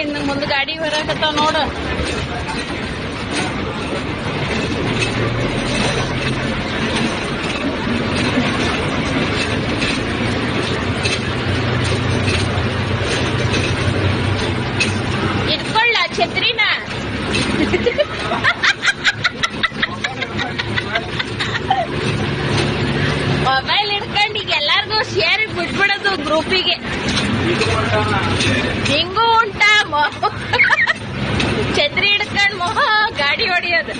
ಇನ್ನು ಮುಂದೆ ಗಾಡಿ ಬರಾಕತ್ತಾವ ನೋಡು. ಇಟ್ಕೊಳ್ಳ ಛತ್ರಿನ. ಮೊಬೈಲ್ ಹಿಡ್ಕೊಂಡು ಈಗ ಎಲ್ಲಾರ್ಗು ಶೇರ್ ಬಿಟ್ಬಿಡೋದು ಗ್ರೂಪಿಗೆ. ಹಿಂಗೂ ಉಂಟಾ ಛತ್ರಿ ಹಿಡ್ಕೊಂಡ್ ಮೊಹ ಗಾಡಿ ಹೊಡಿಯೋದು.